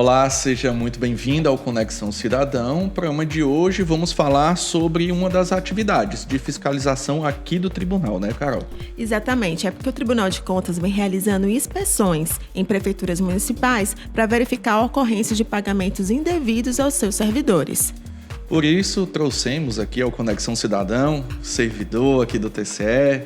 Olá, seja muito bem-vindo ao Conexão Cidadão. No programa de hoje vamos falar sobre uma das atividades de fiscalização aqui do tribunal, né, Carol? Exatamente, é porque o Tribunal de Contas vem realizando inspeções em prefeituras municipais para verificar a ocorrência de pagamentos indevidos aos seus servidores. Por isso, trouxemos aqui ao Conexão Cidadão, servidor aqui do TCE,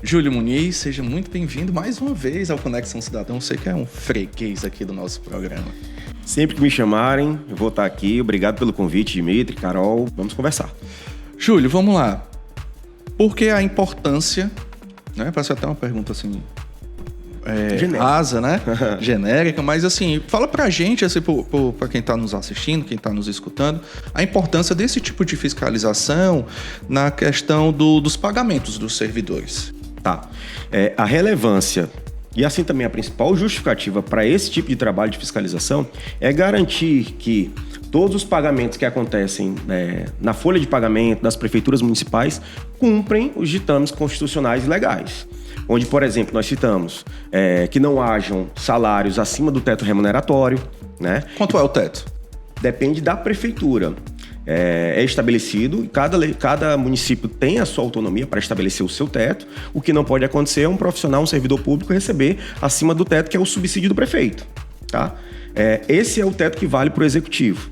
Júlio Muniz. Seja muito bem-vindo mais uma vez ao Conexão Cidadão. Você que é um freguês aqui do nosso programa. Sempre que me chamarem, eu vou estar aqui. Obrigado pelo convite, Dimitri, Carol. Vamos conversar. Júlio, vamos lá. Por que a importância, né? Parece até uma pergunta assim, rasa, né? Genérica, mas assim, fala pra gente, assim, pra quem tá nos assistindo, quem tá nos escutando, a importância desse tipo de fiscalização na questão dos pagamentos dos servidores. Tá. A relevância e assim também a principal justificativa para esse tipo de trabalho de fiscalização é garantir que todos os pagamentos que acontecem na folha de pagamento das prefeituras municipais cumprem os ditames constitucionais e legais. Onde, por exemplo, nós citamos que não hajam salários acima do teto remuneratório, né? Quanto é o teto? Depende da prefeitura. É estabelecido, cada município tem a sua autonomia para estabelecer o seu teto. O que não pode acontecer é um profissional, um servidor público receber acima do teto, que é o subsídio do prefeito. Tá? Esse é o teto que vale para o executivo.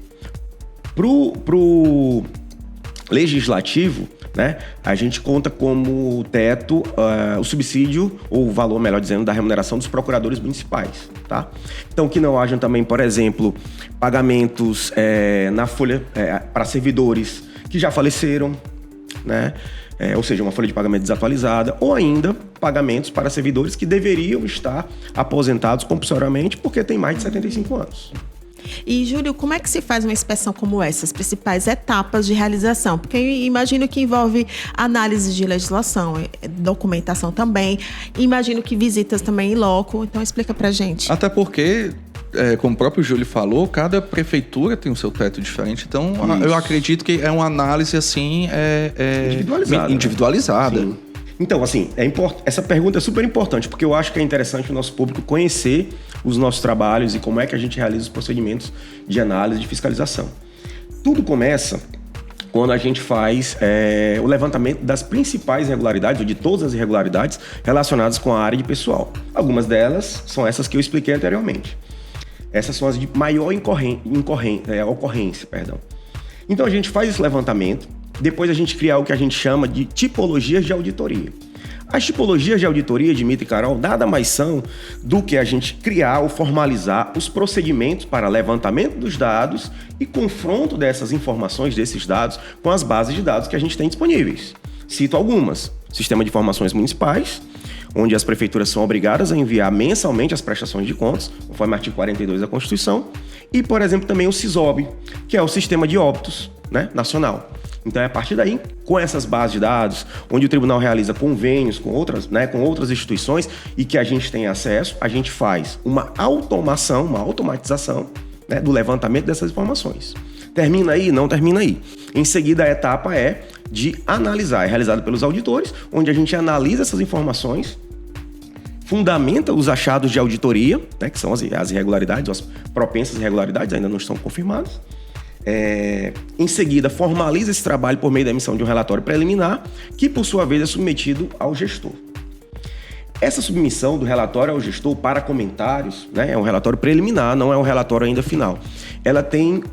Pro legislativo, né, a gente conta como teto o subsídio, ou o valor, melhor dizendo, da remuneração dos procuradores municipais. Tá? Então, que não hajam também, por exemplo, pagamentos na folha para servidores que já faleceram, né? Ou seja, uma folha de pagamento desatualizada, ou ainda pagamentos para servidores que deveriam estar aposentados compulsoriamente porque têm mais de 75 anos. E, Júlio, como é que se faz uma inspeção como essa? As principais etapas de realização? Porque eu imagino que envolve análise de legislação, documentação também. Imagino que visitas também em loco. Então, explica pra gente. Até porque, como o próprio Júlio falou, cada prefeitura tem o seu teto diferente. Então, eu acredito que é uma análise, assim, individualizada. Né? Então, assim, essa pergunta é super importante, porque eu acho que é interessante o nosso público conhecer os nossos trabalhos e como é que a gente realiza os procedimentos de análise, de fiscalização. Tudo começa quando a gente faz o levantamento das principais irregularidades, ou de todas as irregularidades relacionadas com a área de pessoal. Algumas delas são essas que eu expliquei anteriormente. Essas são as de maior ocorrência. Então, a gente faz esse levantamento. Depois a gente cria o que a gente chama de tipologias de auditoria. As tipologias de auditoria, Dimitri e Carol, nada mais são do que a gente criar ou formalizar os procedimentos para levantamento dos dados e confronto dessas informações, desses dados, com as bases de dados que a gente tem disponíveis. Cito algumas. Sistema de Informações Municipais, onde as prefeituras são obrigadas a enviar mensalmente as prestações de contas, conforme o artigo 42 da Constituição. E, por exemplo, também o SISOB, que é o Sistema de Óbitos, né, nacional. Então, é a partir daí, com essas bases de dados, onde o tribunal realiza convênios com outras instituições e que a gente tem acesso, a gente faz uma automatização, né, do levantamento dessas informações. Termina aí? Não termina aí. Em seguida, a etapa é de analisar. É realizada pelos auditores, onde a gente analisa essas informações, fundamenta os achados de auditoria, né, que são as irregularidades, as propensas irregularidades, ainda não estão confirmadas. Em seguida, formaliza esse trabalho por meio da emissão de um relatório preliminar, que, por sua vez, é submetido ao gestor. Essa submissão do relatório ao gestor para comentários, né, é um relatório preliminar, não é um relatório ainda final. Ela tem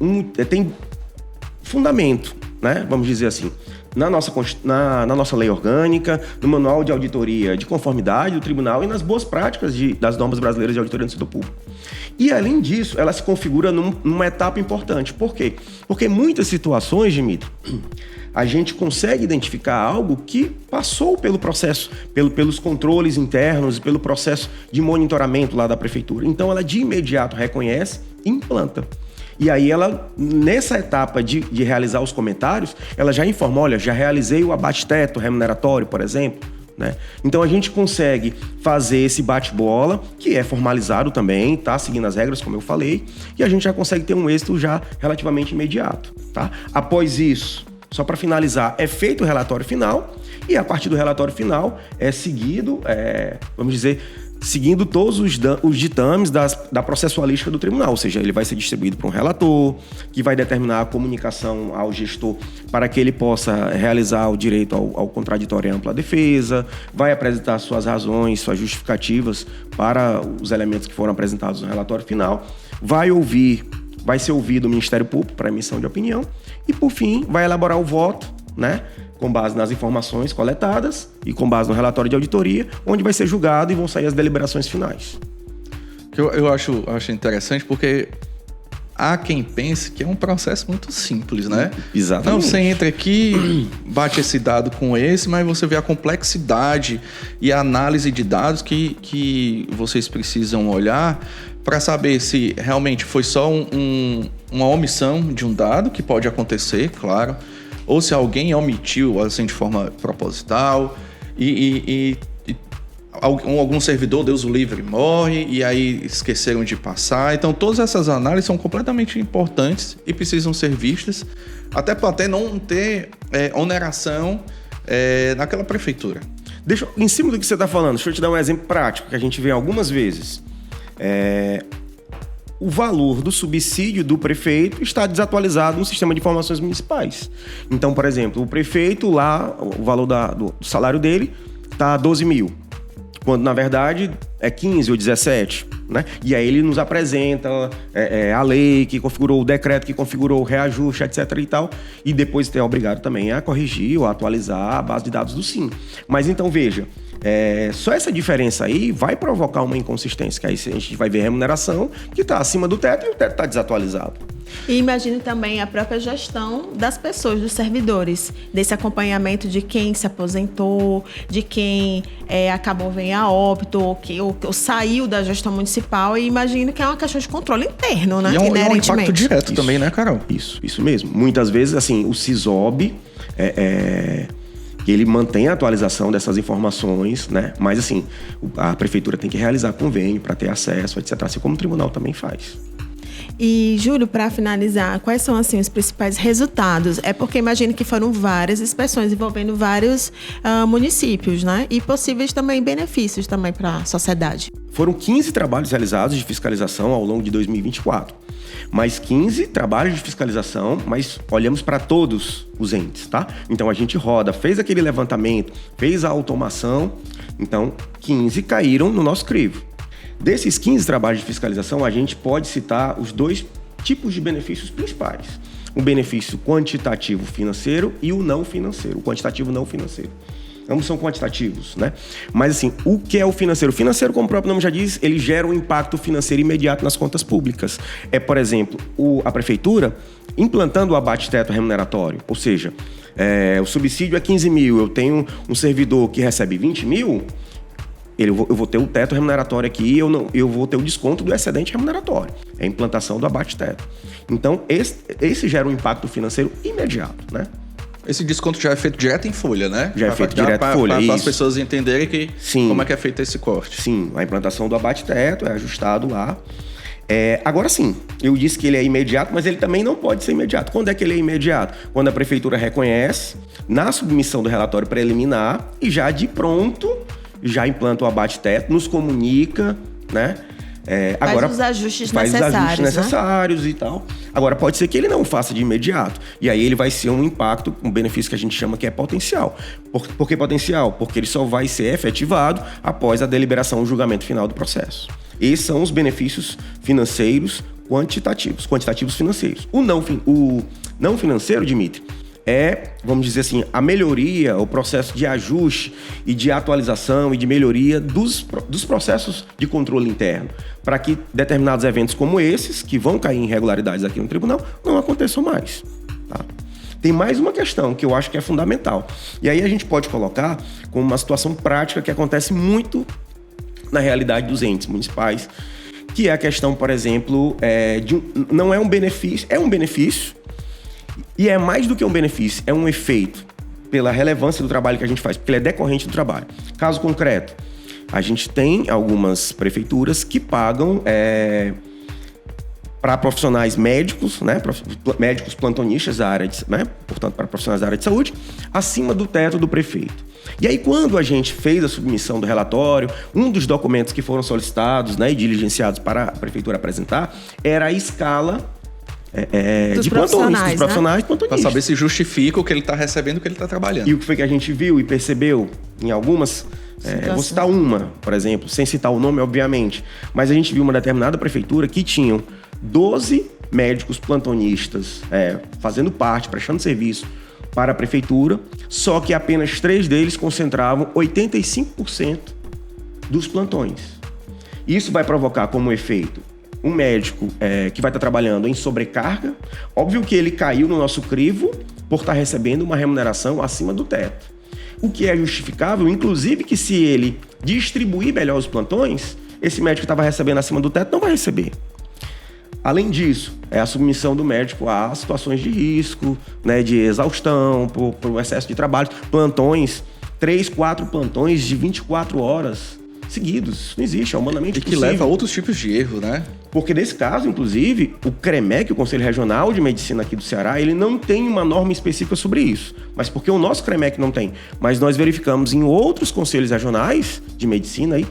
fundamento, né, vamos dizer assim, na nossa lei orgânica, no manual de auditoria de conformidade do tribunal e nas boas práticas das normas brasileiras de auditoria no setor público. E, além disso, ela se configura numa etapa importante. Por quê? Porque em muitas situações, Dimitri, a gente consegue identificar algo que passou pelo processo, pelos controles internos e pelo processo de monitoramento lá da prefeitura. Então, ela de imediato reconhece e implanta. E aí ela, nessa etapa de realizar os comentários, ela já informa, olha, já realizei o abate-teto remuneratório, por exemplo, né? Então a gente consegue fazer esse bate-bola, que é formalizado também, tá? Seguindo as regras, como eu falei, e a gente já consegue ter um êxito já relativamente imediato, tá? Após isso, só para finalizar, é feito o relatório final, e a partir do relatório final é seguido, vamos dizer, seguindo todos os ditames da processualística do tribunal, ou seja, ele vai ser distribuído para um relator, que vai determinar a comunicação ao gestor para que ele possa realizar o direito ao contraditório e ampla defesa, vai apresentar suas razões, suas justificativas para os elementos que foram apresentados no relatório final, vai ser ouvido o Ministério Público para emissão de opinião e, por fim, vai elaborar o voto, né, com base nas informações coletadas e com base no relatório de auditoria, onde vai ser julgado e vão sair as deliberações finais. Eu acho interessante porque há quem pense que é um processo muito simples, né? Exatamente. Não, você entra aqui, bate esse dado com esse, mas você vê a complexidade e a análise de dados que vocês precisam olhar para saber se realmente foi só uma omissão de um dado, que pode acontecer, claro, ou se alguém omitiu assim de forma proposital e algum servidor, Deus o livre, morre e aí esqueceram de passar. Então todas essas análises são completamente importantes e precisam ser vistas, até para não ter oneração naquela prefeitura. Em cima do que você está falando, deixa eu te dar um exemplo prático que a gente vê algumas vezes. O valor do subsídio do prefeito está desatualizado no sistema de informações municipais. Então, por exemplo, o prefeito lá, o valor do salário dele está 12 mil, quando na verdade é 15 ou 17, né? E aí ele nos apresenta a lei que configurou, o decreto que configurou o reajuste, etc. e tal, e depois é obrigado também a corrigir ou atualizar a base de dados do SIM. Mas então, veja, só essa diferença aí vai provocar uma inconsistência, que aí a gente vai ver remuneração que está acima do teto e o teto está desatualizado. E imagine também a própria gestão das pessoas, dos servidores, desse acompanhamento de quem se aposentou, de quem acabou vem a óbito, ou saiu da gestão municipal, e imagino que é uma questão de controle interno, né? E é um impacto direto também, né, Carol? Isso mesmo. Muitas vezes, assim, o CISOB ele mantém a atualização dessas informações, né? Mas, assim, a prefeitura tem que realizar convênio para ter acesso, etc., assim como o tribunal também faz. E, Júlio, para finalizar, quais são, assim, os principais resultados? É porque imagino que foram várias inspeções envolvendo vários municípios, né? E possíveis também benefícios também para a sociedade. Foram 15 trabalhos realizados de fiscalização ao longo de 2024. Mais 15 trabalhos de fiscalização, mas olhamos para todos os entes, tá? Então, a gente fez aquele levantamento, fez a automação, então 15 caíram no nosso crivo. Desses 15 trabalhos de fiscalização, a gente pode citar os dois tipos de benefícios principais. O benefício quantitativo financeiro e o não financeiro, o quantitativo não financeiro. Ambos são quantitativos, né? Mas, assim, o que é o financeiro? O financeiro, como o próprio nome já diz, ele gera um impacto financeiro imediato nas contas públicas. Por exemplo, a prefeitura implantando o abate-teto remuneratório, ou seja, o subsídio é 15 mil, eu tenho um servidor que recebe 20 mil, eu vou ter o teto remuneratório aqui, eu vou ter o desconto do excedente remuneratório. É a implantação do abate-teto. Então, esse gera um impacto financeiro imediato, né? Esse desconto já é feito direto em folha, né? Já é feito direto em folha, para as pessoas entenderem como é que é feito esse corte. Sim, a implantação do abate-teto é ajustado lá. Agora sim, eu disse que ele é imediato, mas ele também não pode ser imediato. Quando é que ele é imediato? Quando a prefeitura reconhece, na submissão do relatório preliminar, e já de pronto, já implanta o abate-teto, nos comunica, né? Faz os ajustes necessários, né? E tal. Agora, pode ser que ele não o faça de imediato. E aí ele vai ser um impacto, um benefício que a gente chama que é potencial. Por que potencial? Porque ele só vai ser efetivado após a deliberação e julgamento final do processo. Esses são os benefícios financeiros quantitativos financeiros. O não financeiro, Dimitri, vamos dizer assim, a melhoria, o processo de ajuste e de atualização e de melhoria dos processos de controle interno, para que determinados eventos como esses, que vão cair em irregularidades aqui no tribunal, não aconteçam mais. Tá? Tem mais uma questão que eu acho que é fundamental. E aí a gente pode colocar como uma situação prática que acontece muito na realidade dos entes municipais, que é a questão, por exemplo, não é um benefício, é um benefício, e é mais do que um benefício, é um efeito pela relevância do trabalho que a gente faz, porque ele é decorrente do trabalho. Caso concreto, a gente tem algumas prefeituras que pagam para profissionais médicos, né, médicos plantonistas da área, né, portanto, para profissionais da área de saúde, acima do teto do prefeito. E aí, quando a gente fez a submissão do relatório, um dos documentos que foram solicitados, né, e diligenciados para a prefeitura apresentar era a escala de plantões, dos profissionais plantonistas. Para saber se justifica o que ele está recebendo, o que ele está trabalhando. E o que foi que a gente viu e percebeu em algumas... vou citar uma, por exemplo, sem citar o nome, obviamente. Mas a gente viu uma determinada prefeitura que tinham 12 médicos plantonistas fazendo parte, prestando serviço para a prefeitura, só que apenas 3 deles concentravam 85% dos plantões. Isso vai provocar como efeito um médico que vai estar trabalhando em sobrecarga. Óbvio que ele caiu no nosso crivo por estar recebendo uma remuneração acima do teto. O que é justificável, inclusive, que se ele distribuir melhor os plantões, esse médico que estava recebendo acima do teto não vai receber. Além disso, é a submissão do médico a situações de risco, né, de exaustão, por excesso de trabalho. Plantões, 3, 4 plantões de 24 horas seguidos. Isso não existe, é humanamente possível. E que leva a outros tipos de erro, né? Porque nesse caso, inclusive, o CREMEC, o Conselho Regional de Medicina aqui do Ceará, ele não tem uma norma específica sobre isso. Mas porque o nosso CREMEC não tem. Mas nós verificamos em outros conselhos regionais de medicina aí,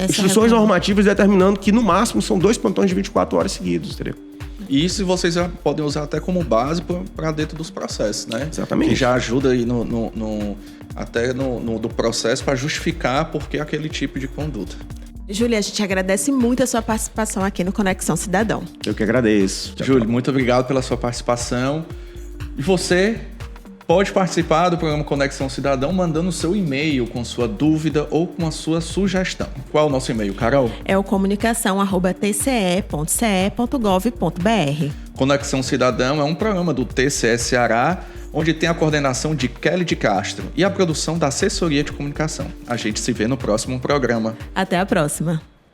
instruções normativas determinando que no máximo são 2 plantões de 24 horas seguidos, entendeu? E isso vocês já podem usar até como base para dentro dos processos, né? Exatamente. Que já ajuda aí até no processo para justificar por que aquele tipo de conduta. Júlia, a gente agradece muito a sua participação aqui no Conexão Cidadão. Eu que agradeço. Júlia, muito obrigado pela sua participação. E você pode participar do programa Conexão Cidadão mandando o seu e-mail com sua dúvida ou com a sua sugestão. Qual é o nosso e-mail, Carol? É o comunicação@tce.ce.gov.br. Conexão Cidadão é um programa do TCE Ceará, onde tem a coordenação de Kelly de Castro e a produção da assessoria de comunicação. A gente se vê no próximo programa. Até a próxima.